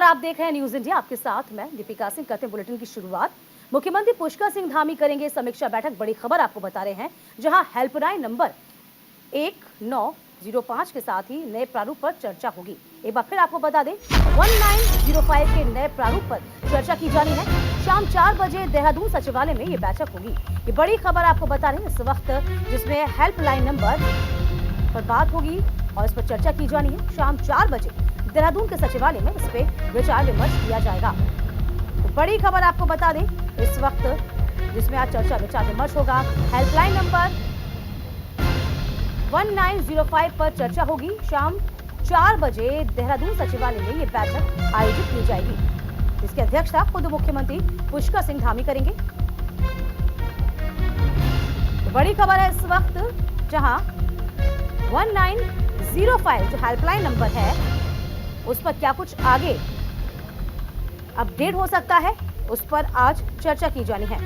आप देख रहे हैं न्यूज इंडिया, आपके साथ मैं दीपिका सिंह। करते हैं बुलेटिन की शुरुआत। मुख्यमंत्री पुष्कर सिंह धामी करेंगे समीक्षा बैठक। बड़ी खबर आपको बता रहे हैं, जहां हेल्पलाइन नंबर 1905 के साथ ही नए प्रारूप पर चर्चा होगी। एक बार फिर आपको बता दें, 1905 के नए प्रारूप पर चर्चा की जानी है। शाम 4 बजे देहरादून सचिवालय में ये बैठक होगी। ये बड़ी खबर आपको बता रहे हैं इस वक्त, जिसमें हेल्पलाइन नंबर पर बात होगी और इस पर चर्चा की जानी है। शाम 4 बजे देहरादून के सचिवालय में इस पे विचार विमर्श किया जाएगा। तो बड़ी खबर आपको बता दें इस वक्त, जिसमें आज चर्चा विचार विमर्श होगा। हेल्पलाइन नंबर 1905 पर चर्चा होगी। शाम 4 बजे देहरादून सचिवालय में ये बैठक आयोजित की जाएगी, जिसकी अध्यक्षता खुद मुख्यमंत्री पुष्कर सिंह धामी करेंगे। तो बड़ी खबर है इस वक्त, जहां 1905 जो हेल्पलाइन नंबर है, उस पर क्या कुछ आगे अपडेट हो सकता है, उस पर आज चर्चा की जानी है।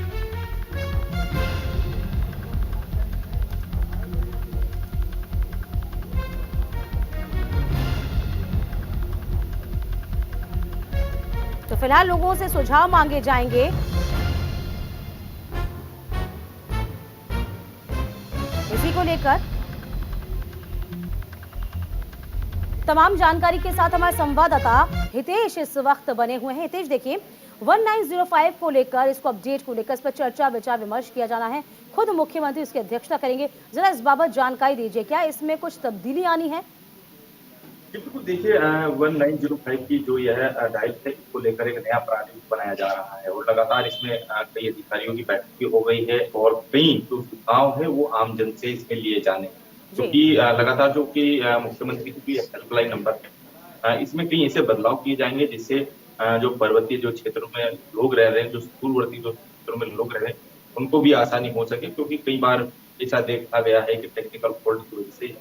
तो फिलहाल लोगों से सुझाव मांगे जाएंगे। इसी को लेकर तमाम जानकारी के साथ हमारे संवाददाता हितेश इस वक्त बने हुए हैं। हितेश, देखिए 1905 को लेकर, इसको अपडेट को लेकर, इस पर चर्चा विचार विमर्श किया जाना है। खुद मुख्यमंत्री इसकी अध्यक्षता करेंगे। जरा इस बाबत जानकारी दीजिए, क्या इसमें कुछ तब्दीली आनी है? बिल्कुल, देखिए 1905 की जो यह डाइट है, इसको लेकर एक नया प्रारूप बनाया जा रहा है और लगातार इसमें कई अधिकारियों की बैठक भी हो गई है और कई जो सुझाव है वो आम जन से इसमें लिए जाने, क्योंकि लगातार जो कि मुख्यमंत्री की हेल्पलाइन नंबर है, इसमें कई ऐसे बदलाव किए जाएंगे जिससे जो पर्वतीय जो क्षेत्रों में लोग रह रहे हैं, जो दूरवर्ती जो क्षेत्रों में लोग रह रहे हैं, उनको भी आसानी हो सके, क्योंकि कई बार ऐसा देखा गया है कि टेक्निकल फॉल्ट की वजह से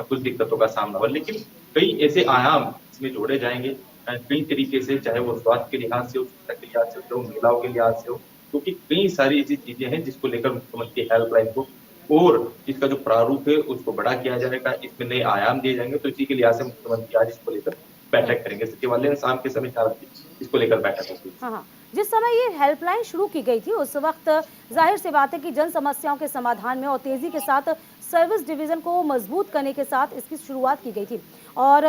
कुछ दिक्कतों का सामना हो। लेकिन कई ऐसे आयाम इसमें जोड़े जाएंगे कई तरीके से, चाहे वो स्वास्थ्य के लिहाज से हो, शिक्षा के लिहाज से हो, महिलाओं के लिहाज से हो, क्योंकि कई सारी ऐसी चीजें हैं जिसको लेकर मुख्यमंत्री हेल्पलाइन को और इसका जो प्रारूप है उसको बड़ा किया जाएगा, इसमें नए आयाम दिए जाएंगे। तो इसी के लिहाज से मुख्यमंत्री आज इसको लेकर बैठक करेंगे। सचिवालय में शाम के समय 4 बजे इसको लेकर बैठक होगी। हाँ, जिस समय ये हेल्पलाइन शुरू की गई थी, उस वक्त जाहिर सी बात है कि जन समस्याओं के समाधान में और तेजी के साथ सर्विस डिवीजन को मजबूत करने के साथ इसकी शुरुआत की गई थी और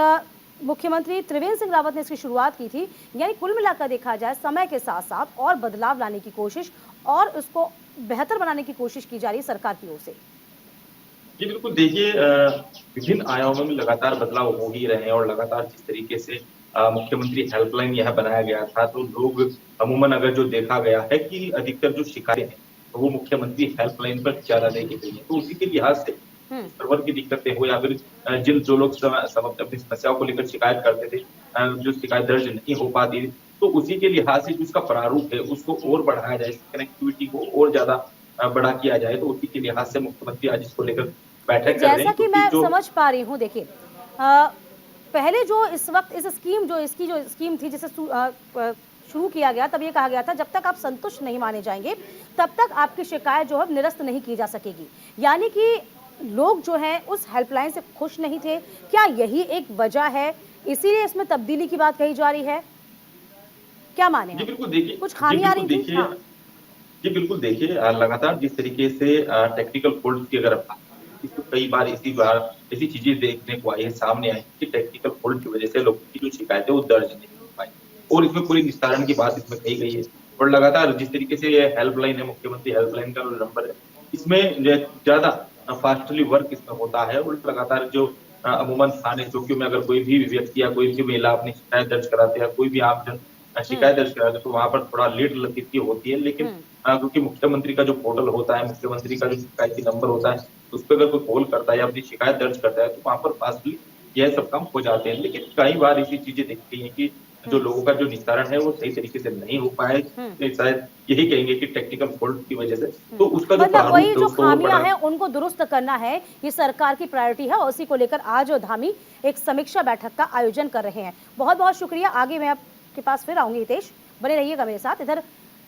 मुख्यमंत्री त्रिवेंद्र सिंह रावत ने इसकी शुरुआत की थी। यानी कुल मिलाकर देखा जाए, समय के साथ साथ और बदलाव लाने की कोशिश और उसको बेहतर बनाने की कोशिश की जा रही है सरकार की ओर से। जी बिल्कुल, देखिए विभिन्न आयामों में लगातार बदलाव हो ही रहे हैं और लगातार जिस तरीके से मुख्यमंत्री हेल्पलाइन यह बनाया गया था, तो लोग अमूमन अगर जो देखा गया है कि अधिकतर जो शिकायतें हैं तो वो मुख्यमंत्री हेल्पलाइन पर ज्यादा देखी गई है। तो उसी के लिहाज से सर्वर की दिक्कतें हो या फिर जो लोग अपनी समस्याओं को लेकर शिकायत करते थे, जो शिकायत दर्ज नहीं हो पाती थी, तो उसी के लिहाज से जो उसका प्रारूप है उसको और बढ़ाया जाए, कनेक्टिविटी को और ज्यादा बड़ा किया जाए। तो उसी के लिहाज से मुख्यमंत्री आज इसको लेकर बैठक कर रहे हैं। जैसा कि मैं समझ पा रही हूँ, देखिए पहले जो इस वक्त इस स्कीम इसकी जो स्कीम थी जिसे शुरू किया गया, तब ये कहा गया था जब तक आप संतुष्ट नहीं माने जाएंगे तब तक आपकी शिकायत जो है निरस्त नहीं की जा सकेगी। यानी कि लोग जो हैं उस हेल्पलाइन से खुश नहीं थे। क्या यही एक वजह है, इसीलिए इसमें तब्दीली की बात कही जा रही है? क्या माने हैं? बिल्कुल, देखिए कुछ खामियां आ रही थी? हाँ। जी बिल्कुल, देखिए लगातार जिस तरीके से टेक्निकल फॉल्ट की अगर बात, तो कई बार ऐसी चीजें देखने को आई है, सामने आई कि टेक्निकल फॉल्ट की वजह से लोगों की जो शिकायत है वो दर्ज नहीं हो पाई और इसमें पूरी निस्तारण की बात इसमें कही गई है। और लगातार जिस तरीके से ये हेल्पलाइन है, मुख्यमंत्री हेल्पलाइन का नंबर है, इसमें ज्यादा फास्टली वर्क इसमें होता है और लगातार जो अमूमन थाने चौकियों में अगर कोई भी व्यक्ति या कोई भी महिला अपनी शिकायत दर्ज कराते हैं, कोई भी आमजन शिकायत दर्ज कराते हैं, तो वहां पर थोड़ा लेट लगती होती है। लेकिन क्योंकि मुख्यमंत्री का जो पोर्टल होता है, मुख्यमंत्री का जो शिकायती नंबर होता है, उस पर अगर कोई कॉल करता है या अपनी शिकायत दर्ज करता है, तो वहां पर फास्टली यह सब काम हो जाते हैं। लेकिन कई बार ऐसी चीजें देखती हैं कि जो लोगों का जो निस्तारण है वो सही तरीके से नहीं हो पाए, शायद यही कहेंगे कि टेक्निकल फॉल्ट की वजह से। तो उसका जो मतलब वही जो खामियां है हैं उनको दुरुस्त करना है, ये सरकार की प्रायोरिटी है और उसी को लेकर आज धामी एक समीक्षा बैठक का आयोजन कर रहे हैं। बहुत बहुत शुक्रिया। आगे मैं आपके पास फिर आऊंगी हितेश, बने रहिएगा मेरे साथ। इधर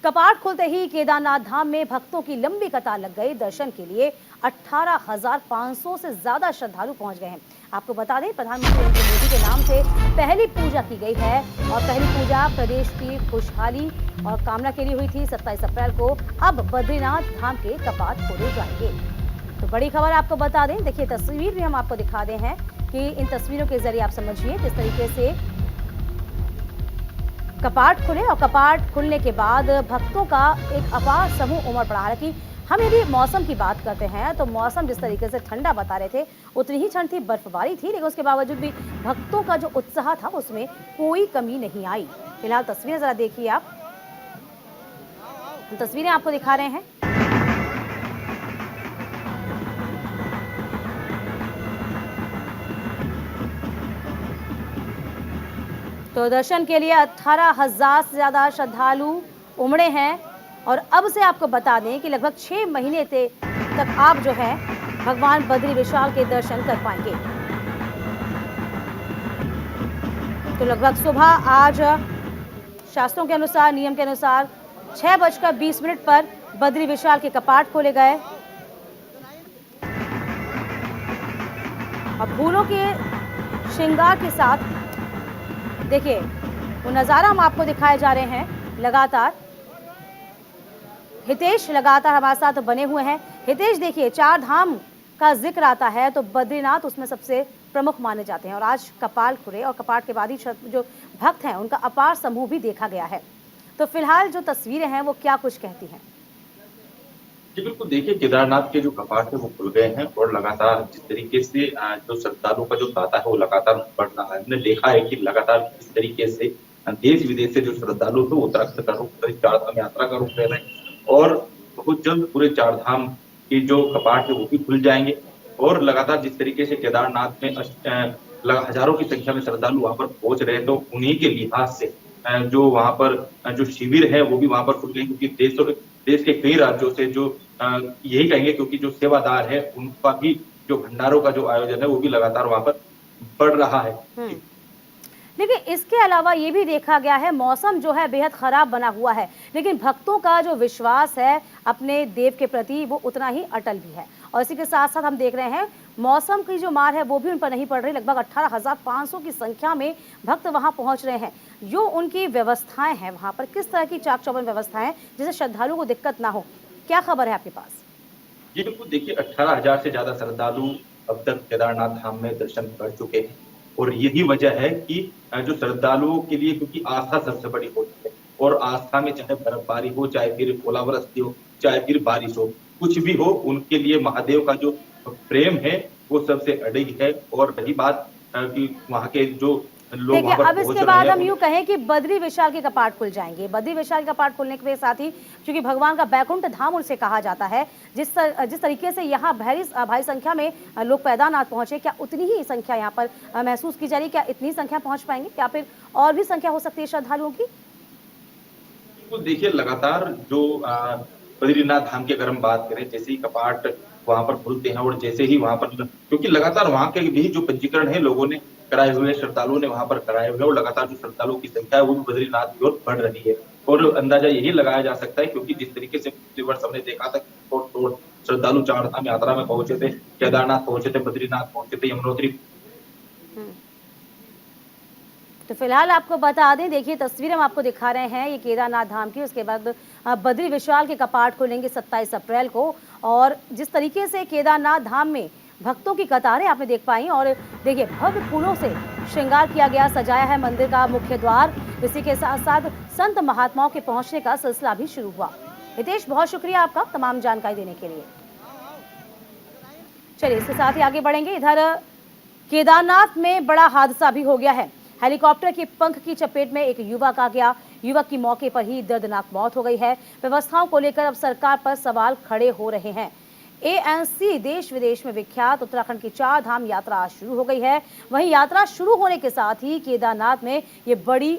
कपाट खुलते ही केदारनाथ धाम में भक्तों की लंबी कतार लग गई। दर्शन के लिए 18,500 से ज्यादा श्रद्धालु पहुंच गए हैं। आपको बता दें, प्रधानमंत्री नरेंद्र मोदी के नाम से पहली पूजा की गई है और पहली पूजा प्रदेश की खुशहाली और कामना के लिए हुई थी 27 अप्रैल को। अब बद्रीनाथ धाम के कपाट खोले जाएंगे। तो बड़ी खबर आपको बता दें, देखिए तस्वीर भी हम आपको दिखा दे हैं कि इन तस्वीरों के जरिए आप समझिए किस तरीके से कपाट खुले और कपाट खुलने के बाद भक्तों का एक अपार समूह उमड़ पड़ा। हालांकि हम यदि मौसम की बात करते हैं तो मौसम जिस तरीके से ठंडा बता रहे थे उतनी ही ठंड थी, बर्फबारी थी, लेकिन उसके बावजूद भी भक्तों का जो उत्साह था उसमें कोई कमी नहीं आई। फिलहाल तस्वीरें जरा देखिए आप, तस्वीरें आपको दिखा रहे हैं। तो दर्शन के लिए 18,000 से ज्यादा श्रद्धालु उमड़े हैं और अब से आपको बता दें कि लगभग 6 महीने तक आप जो है भगवान बद्री विशाल के दर्शन कर पाएंगे। तो लगभग सुबह आज शास्त्रों के अनुसार, नियम के अनुसार 6:20 पर बद्री विशाल के कपाट खोले गए और फूलों के श्रृंगार के साथ देखिए वो नज़ारा हम आपको दिखाए जा रहे हैं। लगातार हितेश लगातार हमारे साथ बने हुए हैं। हितेश, देखिए 4 धाम का जिक्र आता है तो बद्रीनाथ उसमें सबसे प्रमुख माने जाते हैं और आज कपाट खुले और कपाट के बाद ही जो भक्त हैं उनका अपार समूह भी देखा गया है। तो फिलहाल जो तस्वीरें हैं वो क्या कुछ कहती हैं? जी बिल्कुल, देखिए केदारनाथ के जो कपाट है वो खुल गए हैं और लगातार जिस तरीके से जो श्रद्धालुओं का जो तांता है वो लगातार बढ़ रहा है। हमने देखा है कि लगातार इस तरीके से देश विदेश से जो श्रद्धालु थे उत्तराखंड का रुख कर चार धाम यात्रा का रुख कर रहे हैं और बहुत जल्द पूरे 4 धाम के जो कपाट है वो भी खुल जाएंगे। और लगातार जिस तरीके से केदारनाथ में हजारों की संख्या में श्रद्धालु वहां पर पहुंच रहे हैं तो उन्हीं के लिहाज से जो वहां पर जो शिविर है वो भी वहां पर खुल गए, क्योंकि देश के कई राज्यों से जो यही कहेंगे क्योंकि जो सेवादार है उनका भी जो भंडारों का जो आयोजन है वो भी लगातार वहां पर बढ़ रहा है। लेकिन इसके अलावा ये भी देखा गया है मौसम जो है बेहद खराब बना हुआ है, लेकिन भक्तों का जो विश्वास है अपने देव के प्रति वो उतना ही अटल भी है। और इसी के साथ साथ हम देख रहे हैं मौसम की जो मार है वो भी उन पर नहीं पड़ रही। लगभग 18,500 की संख्या में भक्त वहां पहुंच रहे हैं। जो उनकी व्यवस्थाएं हैं वहां पर किस तरह की चाक चौबंद व्यवस्थाएं जिससे श्रद्धालुओं को दिक्कत ना हो, क्या खबर है आपके पास? जी बिल्कुल, देखिए 18,000 से ज्यादा श्रद्धालु अब तक केदारनाथ धाम में दर्शन कर चुके हैं और यही वजह है कि जो श्रद्धालुओं के लिए, क्योंकि आस्था सबसे बड़ी होती है और आस्था में चाहे बर्फबारी हो, चाहे फिर ओलावृष्टि हो, चाहे फिर बारिश हो, कुछ भी हो, उनके लिए महादेव का जो प्रेम है वो सबसे अडिग है। और रही बात कि वहाँ के जो लोग वहाँ पर अब इसके बाद हम यूं कहें कि बद्री विशाल के कपाट खुल जाएंगे। बद्री विशाल के कपाट खुलने के साथ ही क्योंकि भगवान का बैकुंठ धाम उनसे कहा जाता है, जिस तरीके से यहाँ भारी संख्या में लोग केदारनाथ पहुंचे, क्या उतनी ही संख्या यहाँ पर महसूस की जा रही है? क्या इतनी संख्या पहुंच पाएंगे, क्या फिर और भी संख्या हो सकती है श्रद्धालुओं की? देखिए लगातार जो बद्रीनाथ धाम की अगर हम बात करें, जैसे ही कपाट वहां पर खुलते हैं और जैसे ही वहां पर, क्योंकि लगातार वहां के भी जो पंजीकरण है लोगों ने कराए हुए, श्रद्धालुओं ने वहां पर कराए हुए और लगातार जो श्रद्धालुओं की संख्या है वो भी बद्रीनाथ की ओर बढ़ रही है। और अंदाजा यही लगाया जा सकता है क्योंकि जिस तरीके से पिछले वर्ष हमने देखा था तोड़ श्रद्धालु 4 धाम यात्रा में पहुंचे थे, केदारनाथ पहुंचे थे, बद्रीनाथ पहुंचे थे, यमुनोत्री। तो फिलहाल आपको बता दें, देखिए तस्वीर हम आपको दिखा रहे हैं ये केदारनाथ धाम की। उसके बाद बद्री विशाल के कपाट खुलेंगे 27 अप्रैल को और जिस तरीके से केदारनाथ धाम में भक्तों की कतारें आपने देख पाई और देखिए भव्य फूलों से श्रृंगार किया गया, सजाया है मंदिर का मुख्य द्वार। इसी के साथ साथ संत महात्माओं के पहुंचने का सिलसिला भी शुरू हुआ। हितेश, बहुत शुक्रिया आपका तमाम जानकारी देने के लिए। चलिए इसके साथ ही आगे बढ़ेंगे। इधर केदारनाथ में बड़ा हादसा भी हो गया है। हेलीकॉप्टर के पंख की चपेट में एक युवक आ गया। युवक की मौके पर ही दर्दनाक मौत हो गई है। व्यवस्थाओं को लेकर अब सरकार पर सवाल खड़े हो रहे हैं। एएनसी देश विदेश में विख्यात उत्तराखंड की 4 धाम यात्रा शुरू हो गई है। वहीं यात्रा शुरू होने के साथ ही केदारनाथ में ये बड़ी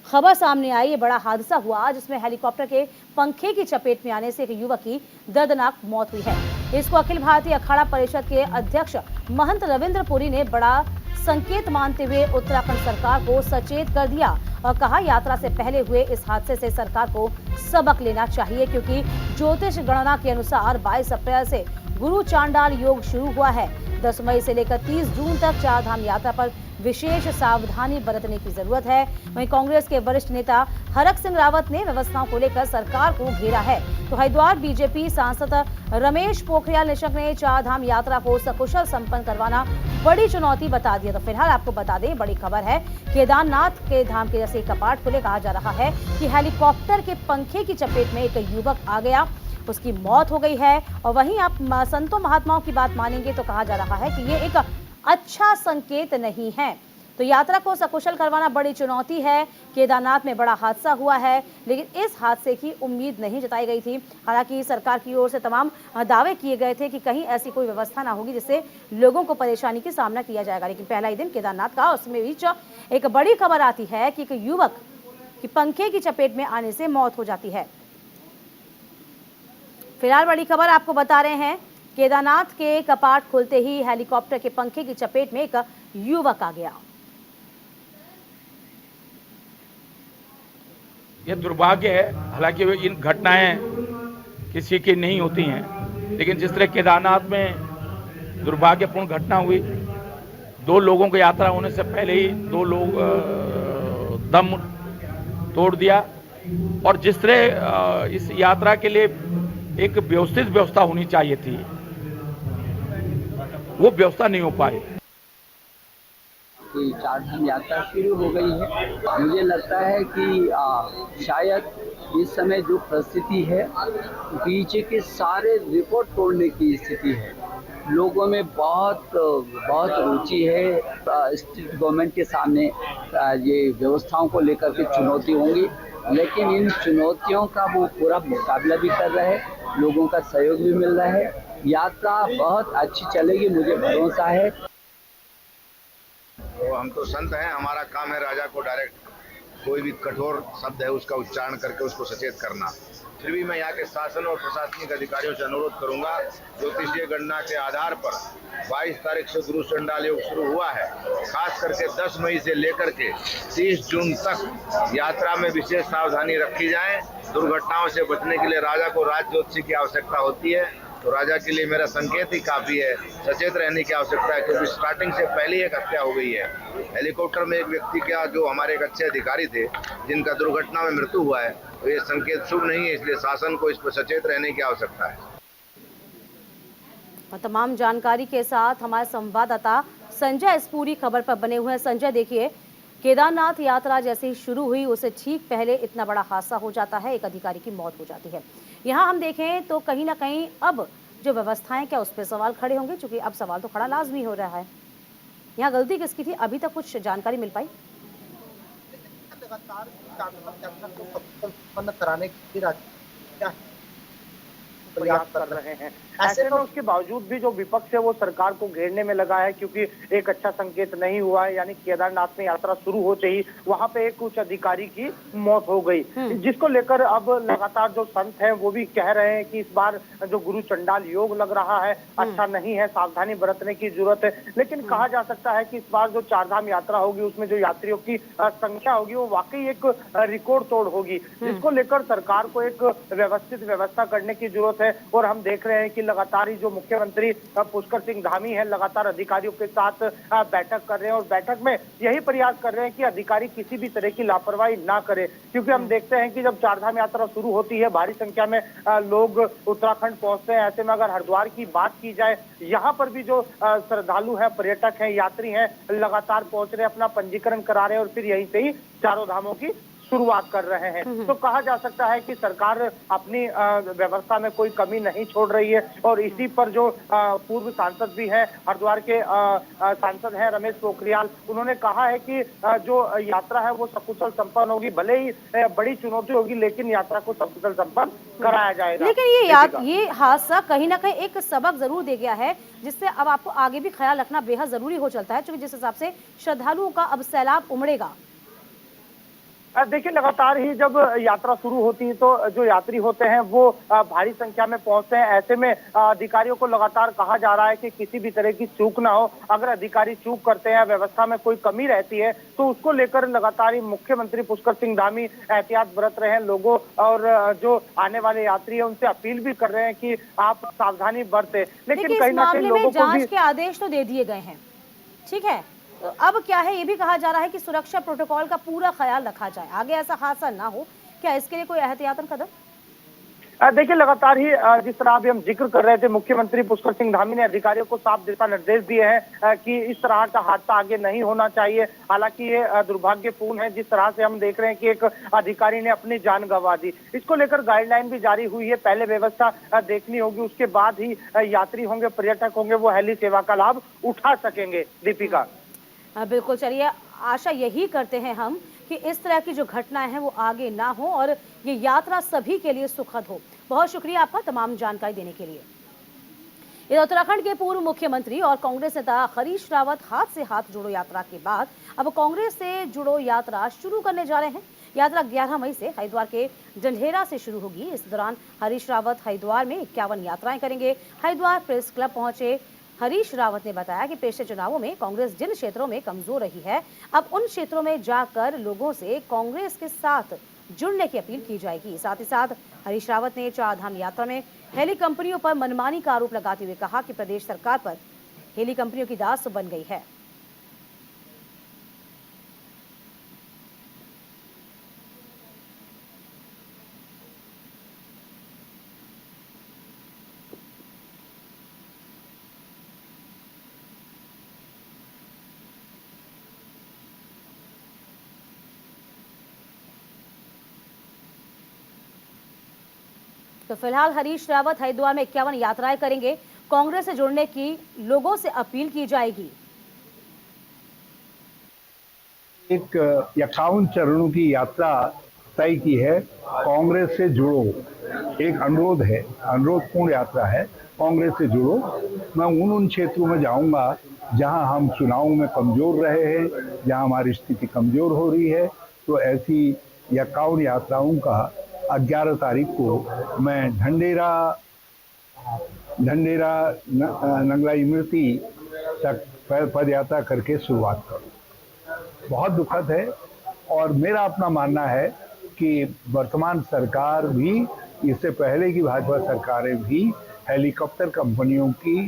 खबर सामने आई, ये बड़ा हादसा हुआ जिसमें हेलीकॉप्टर के पंखे की चपेट में आने से एक युवक की दर्दनाक मौत हुई है। इसको अखिल भारतीय अखाड़ा परिषद के अध्यक्ष महंत रविंद्र पुरी ने बड़ा संकेत मानते हुए उत्तराखंड सरकार को सचेत कर दिया और कहा यात्रा से पहले हुए इस हादसे से सरकार को सबक लेना चाहिए, क्योंकि ज्योतिष गणना के अनुसार 22 अप्रैल से गुरु चांडाल योग शुरू हुआ है। 10 मई से लेकर 30 जून तक चार धाम यात्रा पर विशेष सावधानी बरतने की जरूरत है। वहीं कांग्रेस के वरिष्ठ नेता हरक सिंह रावत ने व्यवस्थाओं को लेकर सरकार को घेरा है, तो हरिद्वार बीजेपी सांसद रमेश पोखरियाल निशंक ने चार धाम यात्रा को सकुशल संपन्न करवाना बड़ी चुनौती बता दिया। तो फिलहाल आपको बता दें, बड़ी खबर है, केदारनाथ के धाम के जैसे कपाट खुले। कहा जा रहा है कि हेलीकॉप्टर के पंखे की चपेट में एक युवक आ गया, उसकी मौत हो गई है। और वहीं आप संतों महात्माओं की बात मानेंगे तो कहा जा रहा है कि ये एक अच्छा संकेत नहीं है। तो यात्रा को सकुशल करवाना बड़ी चुनौती है। केदारनाथ में बड़ा हादसा हुआ है, लेकिन इस हादसे की उम्मीद नहीं जताई गई थी। हालांकि सरकार की ओर से तमाम दावे किए गए थे कि कहीं ऐसी कोई व्यवस्था ना होगी जिससे लोगों को परेशानी का सामना किया जाएगा। लेकिन पहला ही दिन केदारनाथ का, उसमें बीच एक बड़ी खबर आती है कि एक युवक की पंखे की चपेट में आने से मौत हो जाती है। फिलहाल बड़ी खबर आपको बता रहे हैं, केदारनाथ के कपाट खुलते ही हेलीकॉप्टर के पंखे की चपेट में एक युवक आ गया। यह दुर्भाग्य है, हालांकि इन घटनाएं किसी की नहीं होती हैं, लेकिन जिस तरह केदारनाथ में दुर्भाग्यपूर्ण घटना हुई, 2 लोगों की यात्रा होने से पहले ही 2 लोग दम तोड़ दिया। और जिस तरह इस यात्रा के लिए एक व्यवस्थित व्यवस्था होनी चाहिए थी, वो व्यवस्था नहीं हो पाई। कि चार धाम यात्रा शुरू हो गई है। मुझे लगता है कि शायद इस समय जो परिस्थिति है, पीछे के सारे रिकॉर्ड तोड़ने की स्थिति है। लोगों में बहुत रुचि है। स्टेट गवर्नमेंट के सामने ये व्यवस्थाओं को लेकर के चुनौती होंगी, लेकिन इन चुनौतियों का वो पूरा मुकाबला भी कर रहे हैं, लोगों का सहयोग भी मिल रहा है। यात्रा बहुत अच्छी चलेगी, मुझे भरोसा है। तो हम तो संत हैं, हमारा काम है राजा को डायरेक्ट कोई भी कठोर शब्द है उसका उच्चारण करके उसको सचेत करना। फिर भी मैं यहाँ के शासन और प्रशासनिक अधिकारियों से अनुरोध करूंगा, ज्योतिषीय गणना के आधार पर 22 तारीख से गुरु चंडाल योग शुरू हुआ है। खास करके 10 मई से लेकर के 30 जून तक यात्रा में विशेष सावधानी रखी जाए। दुर्घटनाओं से बचने के लिए राजा को राज ज्योतिषी की आवश्यकता होती है, तो राजा के लिए मेरा संकेत ही काफी है, सचेत रहने की आवश्यकता है, क्योंकि स्टार्टिंग से पहले एक हत्या हो गई है। हेलीकॉप्टर में एक व्यक्ति का, जो हमारे एक अच्छे अधिकारी थे, जिनका दुर्घटना में मृत्यु हुआ है, तो ये संकेत शुभ नहीं है, इसलिए शासन को इस पर सचेत रहने की आवश्यकता है। तमाम जानकारी के साथ हमारे संवाददाता संजय इस पूरी खबर पर बने हुए हैं। संजय, देखिए, केदारनाथ यात्रा जैसे ही शुरू हुई उससे ठीक पहले इतना बड़ा हादसा हो जाता है, एक अधिकारी की मौत हो जाती है। यहाँ हम देखें तो कहीं ना कहीं अब जो व्यवस्थाएं, क्या उस पर सवाल खड़े होंगे, क्योंकि अब सवाल तो खड़ा लाजमी हो रहा है। यहाँ गलती किसकी थी, अभी तक कुछ जानकारी मिल पाई? कराने की प्रयास कर रहे हैं। ऐसे में उसके बावजूद भी जो विपक्ष है वो सरकार को घेरने में लगा है, क्योंकि एक अच्छा संकेत नहीं हुआ है। यानी केदारनाथ में यात्रा शुरू होते ही वहां पे एक उच्च अधिकारी की मौत हो गई, जिसको लेकर अब लगातार जो संत हैं वो भी कह रहे हैं कि इस बार जो गुरु चंडाल योग लग रहा है अच्छा नहीं है, सावधानी बरतने की जरूरत है। लेकिन कहा जा सकता है कि इस बार जो चारधाम यात्रा होगी उसमें जो यात्रियों की संख्या होगी वो वाकई एक रिकॉर्ड तोड़ होगी, जिसको लेकर सरकार को एक व्यवस्थित व्यवस्था करने की जरूरत है। और हम देख रहे हैं कि लगातार ही जो मुख्यमंत्री पुष्कर सिंह धामी है लगातार अधिकारियों के साथ बैठक कर रहे हैं, और बैठक में यही प्रयास कर रहे हैं कि अधिकारी किसी भी तरह की लापरवाही ना करे, क्योंकि हम देखते हैं कि जब चारधाम यात्रा शुरू होती है भारी संख्या में लोग उत्तराखंड पहुंचते हैं। ऐसे में अगर हरिद्वार की बात की जाए, यहाँ पर भी जो श्रद्धालु हैं, पर्यटक हैं, यात्री हैं, लगातार पहुंच रहे हैं, अपना पंजीकरण करा रहे हैं और फिर यहीं से ही चारों धामों की शुरुआत कर रहे हैं। तो कहा जा सकता है कि सरकार अपनी व्यवस्था में कोई कमी नहीं छोड़ रही है। और इसी पर जो पूर्व सांसद भी हैं, हरिद्वार के सांसद हैं रमेश पोखरियाल, उन्होंने कहा है कि जो यात्रा है वो सकुशल संपन्न होगी, भले ही बड़ी चुनौती होगी लेकिन यात्रा को सकुशल संपन्न कराया जाएगा। लेकिन ये हादसा कहीं ना कहीं एक सबक जरूर दे गया है, जिससे अब आपको आगे भी ख्याल रखना बेहद जरूरी हो चलता है, क्योंकि जिस हिसाब से श्रद्धालुओं का अब सैलाब उमड़ेगा। देखिए, लगातार ही जब यात्रा शुरू होती है तो जो यात्री होते हैं वो भारी संख्या में पहुंचते हैं। ऐसे में अधिकारियों को लगातार कहा जा रहा है कि किसी भी तरह की चूक ना हो। अगर अधिकारी चूक करते हैं, व्यवस्था में कोई कमी रहती है तो उसको लेकर लगातार ही मुख्यमंत्री पुष्कर सिंह धामी एहतियात बरत रहे हैं। लोगों और जो आने वाले यात्री है उनसे अपील भी कर रहे हैं कि आप सावधानी बरतें। लेकिन देखिए, कहीं इस ना कहीं मामले लोगों में को भी जांच के आदेश तो दे दिए गए हैं, ठीक है। तो अब क्या है, ये भी कहा जा रहा है कि सुरक्षा प्रोटोकॉल का पूरा ख्याल रखा जाए, आगे ऐसा हादसा ना हो। क्या इसके लिए कोई एहतियातन कदम? देखिए, लगातार ही जिस तरह अभी हम जिक्र कर रहे थे, मुख्यमंत्री पुष्कर सिंह धामी ने अधिकारियों को साफ दिशा निर्देश दिए हैं कि इस तरह का हादसा आगे नहीं होना चाहिए। हालांकि ये दुर्भाग्यपूर्ण है जिस तरह से हम देख रहे हैं कि एक अधिकारी ने अपनी जान गंवा दी। इसको लेकर गाइडलाइन भी जारी हुई है। पहले व्यवस्था देखनी होगी, उसके बाद ही यात्री होंगे, पर्यटक होंगे, वो हेली सेवा का लाभ उठा सकेंगे। दीपिका, बिल्कुल, चलिए आशा यही करते हैं हम कि इस तरह की जो घटनाएं हैं वो आगे ना हो और ये यात्रा सभी के लिए सुखद हो। बहुत शुक्रिया आपका तमाम जानकारी देने के लिए। इधर उत्तराखंड के पूर्व मुख्यमंत्री और कांग्रेस नेता हरीश रावत हाथ से हाथ जोड़ो यात्रा के बाद अब कांग्रेस से जुड़ो यात्रा शुरू करने जा रहे हैं। यात्रा 11 मई से हरिद्वार के ढंढेरा से शुरू होगी। इस दौरान हरीश रावत हरिद्वार में 51 यात्राएं करेंगे। हरिद्वार प्रेस क्लब पहुंचे हरीश रावत ने बताया कि पिछले चुनावों में कांग्रेस जिन क्षेत्रों में कमजोर रही है, अब उन क्षेत्रों में जाकर लोगों से कांग्रेस के साथ जुड़ने की अपील की जाएगी। साथ ही साथ हरीश रावत ने चारधाम यात्रा में हेली कंपनियों पर मनमानी का आरोप लगाते हुए कहा कि प्रदेश सरकार पर हेली कंपनियों की दास बन गई है। तो फिलहाल हरीश रावत हरिद्वार में 51 यात्राएं करेंगे। कांग्रेस से जुड़ने की लोगों से अपील की जाएगी। एक 51 चरणों की यात्रा तय की है। कांग्रेस से जुड़ो, एक अनुरोध है, अनुरोधपूर्ण यात्रा है। कांग्रेस से जुड़ो। मैं उन क्षेत्रों में जाऊंगा जहां हम चुनाव में कमजोर रहे हैं, जहां हमारी स्थिति कमजोर हो रही है। तो ऐसी 51 यात्राओं का 11 तारीख को मैं ढंढेरा नंगला इमरती तक पद यात्रा करके शुरुआत करूँ। बहुत दुखद है और मेरा अपना मानना है कि वर्तमान सरकार भी, इससे पहले की भाजपा सरकारें भी हेलीकॉप्टर कंपनियों की।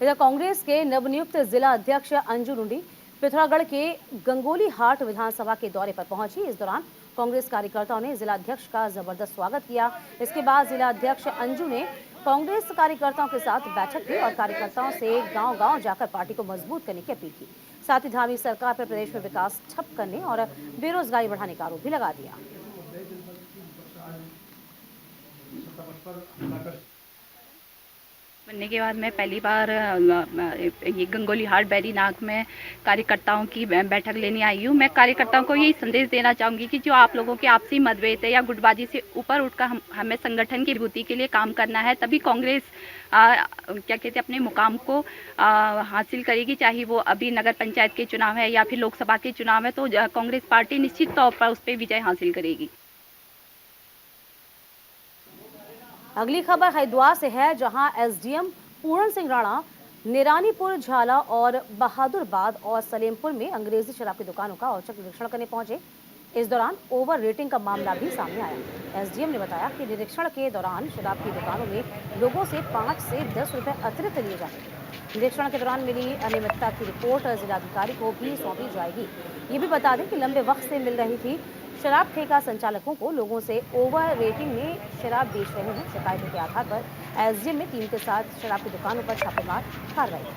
इधर कांग्रेस के नवनियुक्त जिला अध्यक्ष अंजू लुंडी पिथौरागढ़ के गंगोली हाट विधानसभा के दौरे पर पहुंची। इस दौरान कांग्रेस कार्यकर्ताओं ने जिला अध्यक्ष का जबरदस्त स्वागत किया। इसके बाद जिला अध्यक्ष अंजू ने कांग्रेस कार्यकर्ताओं के साथ बैठक की और कार्यकर्ताओं से गांव-गांव जाकर पार्टी को मजबूत करने की अपील की। साथ ही धामी सरकार पर प्रदेश में विकास ठप करने और बेरोजगारी बढ़ाने का आरोप भी लगा दिया। बनने के बाद मैं पहली बार ये गंगोली हाट बैरीनाग में कार्यकर्ताओं की बैठक लेने आई हूँ। मैं कार्यकर्ताओं को यही संदेश देना चाहूँगी कि जो आप लोगों के आपसी मतभेद है या गुटबाजी से ऊपर उठकर हमें संगठन की मजबूती के लिए काम करना है, तभी कांग्रेस क्या कहते हैं अपने मुकाम को हासिल करेगी। चाहे वो अभी नगर पंचायत के चुनाव है या फिर लोकसभा के चुनाव है, तो कांग्रेस पार्टी निश्चित तौर पर उस पर विजय हासिल करेगी। अगली खबर हरिद्वार से है, जहां एसडीएम पूर्ण सिंह राणा निरानीपुर, झाला और बहादुरबाद और सलेमपुर में अंग्रेजी शराब की दुकानों का औचक निरीक्षण करने पहुंचे। इस दौरान ओवर रेटिंग का मामला भी सामने आया। एसडीएम ने बताया कि निरीक्षण के दौरान शराब की दुकानों में लोगों से 5 से 10 रुपए अतिरिक्त लिए जाएंगे। निरीक्षण के दौरान मिली अनियमितता की रिपोर्ट जिलाधिकारी को भी सौंपी जाएगी। ये भी बता दें कि लंबे वक्त से मिल रही थी शराब ठेका संचालकों को लोगों से ओवर रेटिंग में शराब बेच रहे हैं। शिकायतों के आधार पर एसडीएम ने टीम के साथ शराब की दुकानों पर छापेमार कार्रवाई की।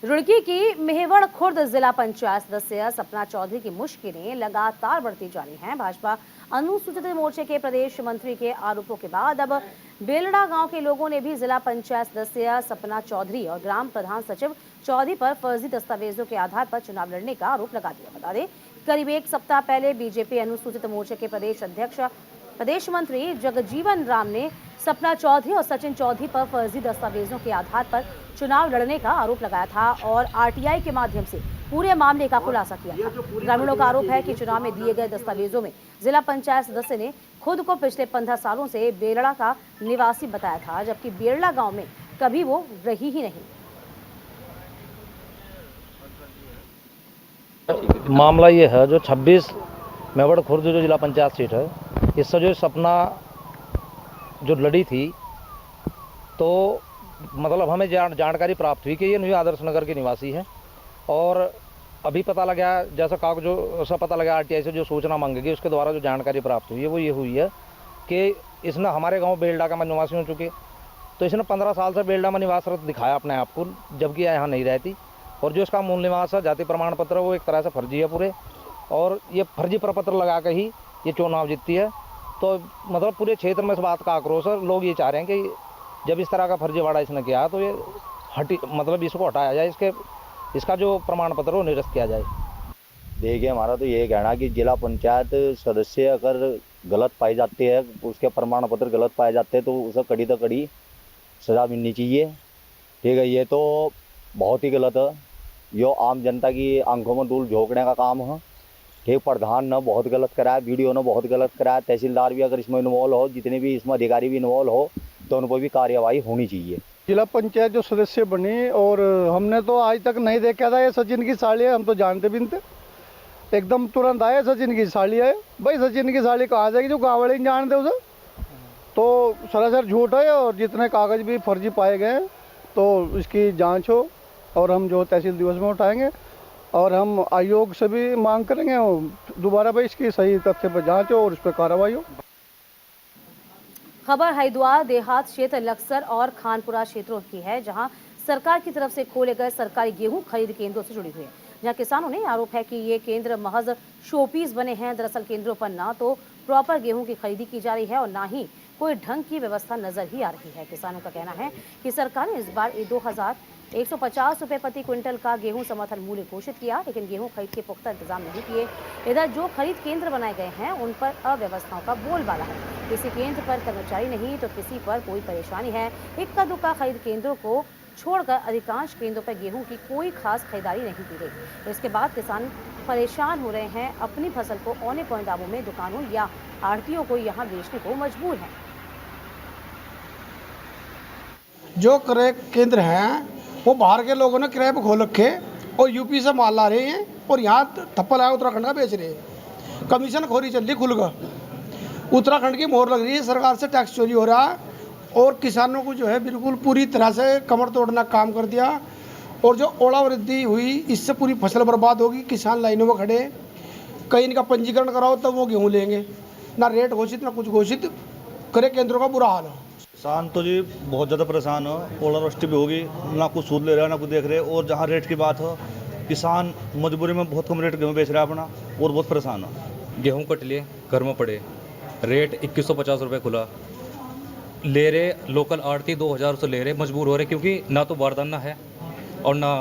रुड़की की मेहवड़ खुर्द जिला पंचायत सदस्य सपना चौधरी की मुश्किलें लगातार बढ़ती जा रही हैं। भाजपा अनुसूचित मोर्चे के प्रदेश मंत्री के आरोपों के बाद अब बेलड़ा गांव के लोगों ने भी जिला पंचायत सदस्य सपना चौधरी और ग्राम प्रधान सचिव चौधरी पर फर्जी दस्तावेजों के आधार पर चुनाव लड़ने का आरोप लगा दिया। बता दें, करीब एक सप्ताह पहले बीजेपी अनुसूचित मोर्चे के प्रदेश अध्यक्ष प्रदेश मंत्री जगजीवन राम ने सपना चौधरी और सचिन चौधरी पर फर्जी दस्तावेजों के आधार पर चुनाव लड़ने का आरोप लगाया था और आरटीआई के माध्यम से पूरे मामले का खुलासा किया था। ग्रामीणों का आरोप है कि चुनाव में दिए गए दस्तावेजों में जिला पंचायत सदस्य ने खुद को पिछले 15 सालों से बेलड़ा का निवासी बताया था, जबकि बेलड़ा गांव में कभी वो रही ही नहीं। मामला ये है जो 26 मेवड़ खुर्द जो जिला पंचायत सीट है, इससे जो सपना जो लड़ी थी, तो मतलब हमें जानकारी प्राप्त हुई कि ये न्यू आदर्श नगर के निवासी है और अभी पता लगा, जैसा कागजों से पता लगा आरटीआई से जो सूचना मांगी गई उसके द्वारा जो जानकारी प्राप्त हुई है वो ये हुई है कि इसने हमारे गांव बेलडा का निवासी हो चुके, तो इसने 15 साल से बेलडा में निवासरत दिखाया अपने आप को, जबकि यहाँ नहीं रहती, और जो इसका मूल निवास है जाति प्रमाण पत्र वो एक तरह से फर्जी है पूरे, और ये फर्जी प्रपत्र लगा कर ही ये चुनाव जीतती है। तो मतलब पूरे क्षेत्र में इस बात का आक्रोश है। लोग ये चाह रहे हैं कि जब इस तरह का फर्जीवाड़ा इसने किया तो ये मतलब इसको हटाया जाए, इसका जो प्रमाण पत्र वो निरस्त किया जाए। देखिए, हमारा तो ये कहना कि जिला पंचायत सदस्य अगर गलत पाई जाती है, उसके प्रमाण पत्र गलत पाए जाते हैं तो उसे कड़ी तो कड़ी सजा मिलनी चाहिए। ठीक है, ये तो बहुत ही गलत है, यो आम जनता की आंखों में धूल झोंकने का काम है। ठीक, प्रधान ने बहुत गलत कराया, वीडियो ने बहुत गलत कराया, तहसीलदार भी अगर इसमें इन्वॉल्व हो, जितने भी इसमें अधिकारी भी इन्वॉल्व हो, तो उन पर भी कार्यवाही होनी चाहिए। जिला पंचायत जो सदस्य बनी, और हमने तो आज तक नहीं देखा था ये सचिन की साली है, हम तो जानते भी नहीं थे, एकदम तुरंत आए सचिन की साली है। भाई सचिन की साली कहाँ जाएगी जो गाँव वाले नहीं जानते उसे, तो सरासर झूठ है और जितने कागज भी फर्जी पाए गए तो इसकी जांच हो और हम जो तहसील दिवस में उठाएंगे और हम आयोग से भी मांग करेंगे और दोबारा भाई इसकी सही तथ्य पर जांच हो और उस पर कार्रवाई हो। खबर हरिद्वार देहात क्षेत्र लक्सर और खानपुरा क्षेत्रों की है, जहां सरकार की तरफ से खोले गए सरकारी गेहूं खरीद केंद्रों से जुड़ी हुई है, जहां किसानों ने आरोप है कि ये केंद्र महज शोपीस बने हैं। दरअसल केंद्रों पर ना तो प्रॉपर गेहूं की खरीदी की जा रही है और ना ही कोई ढंग की व्यवस्था नजर ही आ रही है। किसानों का कहना है कि सरकार ने इस बार 2150 रुपए प्रति क्विंटल का गेहूं समर्थन मूल्य घोषित किया, लेकिन गेहूं खरीद के पुख्ता इंतजाम नहीं किए। इधर जो खरीद केंद्र बनाए गए हैं उन पर अव्यवस्थाओं का बोलबाला है। किसी केंद्र पर कर्मचारी नहीं तो किसी पर कोई परेशानी है। इक्का दुक्का खरीद केंद्रों को छोड़कर अधिकांश केंद्रों पर गेहूं की कोई खास खरीदारी नहीं की गई। इसके बाद किसान परेशान हो रहे हैं, अपनी फसल को औने पौने दामों में दुकानों या आढ़तियों को यहाँ बेचने को मजबूर हैं। जो क्रय केंद्र हैं वो बाहर के लोगों ने किराए पर खोल रखे और यूपी से माल ला रहे हैं और यहाँ थप्पा लगा उत्तराखंड का बेच रहे हैं। कमीशन खोरी चल रही खुल कर, उत्तराखंड की मोहर लग रही है, सरकार से टैक्स चोरी हो रहा है और किसानों को जो है बिल्कुल पूरी तरह से कमर तोड़ना काम कर दिया। और जो ओलावृद्धि हुई इससे पूरी फसल बर्बाद होगी। किसान लाइनों में खड़े, कहीं इनका पंजीकरण कराओ तब वो गेहूँ लेंगे, ना रेट घोषित ना कुछ घोषित। क्रय केंद्रों का बुरा हाल है। किसान तो जी बहुत ज़्यादा परेशान हो, ओलावृष्टि भी होगी, ना कुछ सूद ले रहा है ना कुछ देख रहे। और जहाँ रेट की बात हो, किसान मजबूरी में बहुत कम रेट गेहूँ बेच रहा है अपना और बहुत परेशान है। गेहूँ कट लिए घर में पड़े, रेट 2150 रुपये खुला, ले रहे लोकल आड़ती 2000 से ले रहे, मजबूर हो रहे क्योंकि ना तो बारदाना है और ना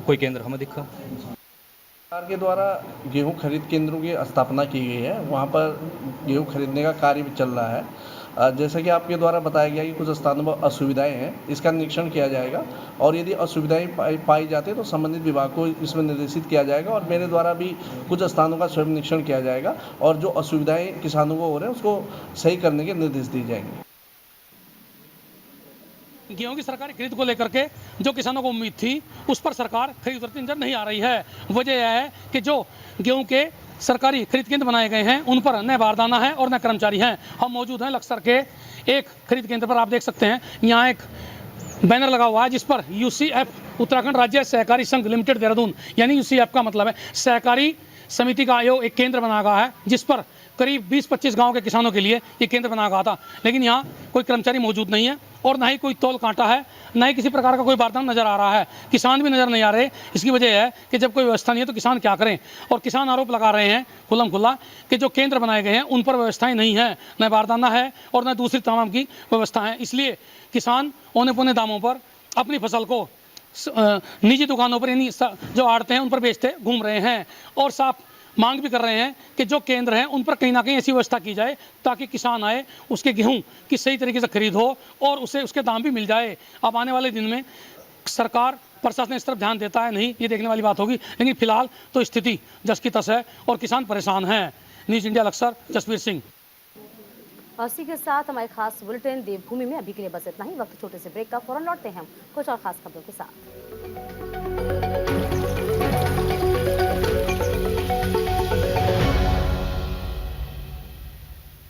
कोई केंद्र हमें दिखा। सरकार के द्वारा गेहूं खरीद केंद्रों की स्थापना की गई है, वहां पर गेहूं खरीदने का कार्य भी चल रहा है। जैसा कि आपके द्वारा बताया गया कि कुछ स्थानों पर असुविधाएं हैं, इसका निरीक्षण किया जाएगा और यदि असुविधाएं पाई जाती है तो संबंधित विभाग को इसमें निर्देशित किया जाएगा और मेरे द्वारा भी कुछ स्थानों का स्वयं निरीक्षण किया जाएगा और जो असुविधाएं किसानों को हो रहे हैं उसको सही करने के निर्देश दिए जाएंगे। गेहूं की सरकारी खरीद को लेकर के जो किसानों को उम्मीद थी उस पर सरकार खरीद उतरती नजर नहीं आ रही है। वजह यह है कि जो गेहूं के सरकारी खरीद केंद्र बनाए गए हैं उन पर न बारदाना है और न कर्मचारी हैं। हम मौजूद हैं लक्सर के एक खरीद केंद्र पर, आप देख सकते हैं यहाँ एक बैनर लगा हुआ है जिस पर UCF उत्तराखंड राज्य सहकारी संघ लिमिटेड देहरादून यानी UCF का मतलब है सहकारी समिति का आयोग एक केंद्र बनाया गया है जिस पर करीब 20-25 गांव के किसानों के लिए ये केंद्र बनाया गया था। लेकिन यहाँ कोई कर्मचारी मौजूद नहीं है और ना ही कोई तौल कांटा है, ना ही किसी प्रकार का कोई बारदाना नजर आ रहा है। किसान भी नजर नहीं आ रहे। इसकी वजह है कि जब कोई व्यवस्था नहीं है तो किसान क्या करें। और किसान आरोप लगा रहे हैं खुल्लम खुल्ला कि जो केंद्र बनाए गए हैं उन पर व्यवस्थाएं नहीं है, न बारदाना है और न दूसरी तमाम की व्यवस्था है। इसलिए किसान औने पौने दामों पर अपनी फसल को निजी दुकानों पर यानी जो आड़ते हैं उन पर बेचते घूम रहे हैं और साफ मांग भी कर रहे हैं कि जो केंद्र हैं उन पर कहीं ना कहीं ऐसी व्यवस्था की जाए ताकि किसान आए, उसके गेहूं की सही तरीके से खरीद हो और उसे उसके दाम भी मिल जाए। अब आने वाले दिन में सरकार प्रशासन इस तरफ ध्यान देता है नहीं, ये देखने वाली बात होगी, लेकिन फिलहाल तो स्थिति जस की तस है और किसान परेशान हैं। News India Laksar, Jasvir Singh. और इसी के साथ हमारे खास बुलेटिन देवभूमि में अभी के लिए बस इतना ही। वक्त छोटे से ब्रेक का, फौरन लौटते हैं हम कुछ और खास खबरों के साथ।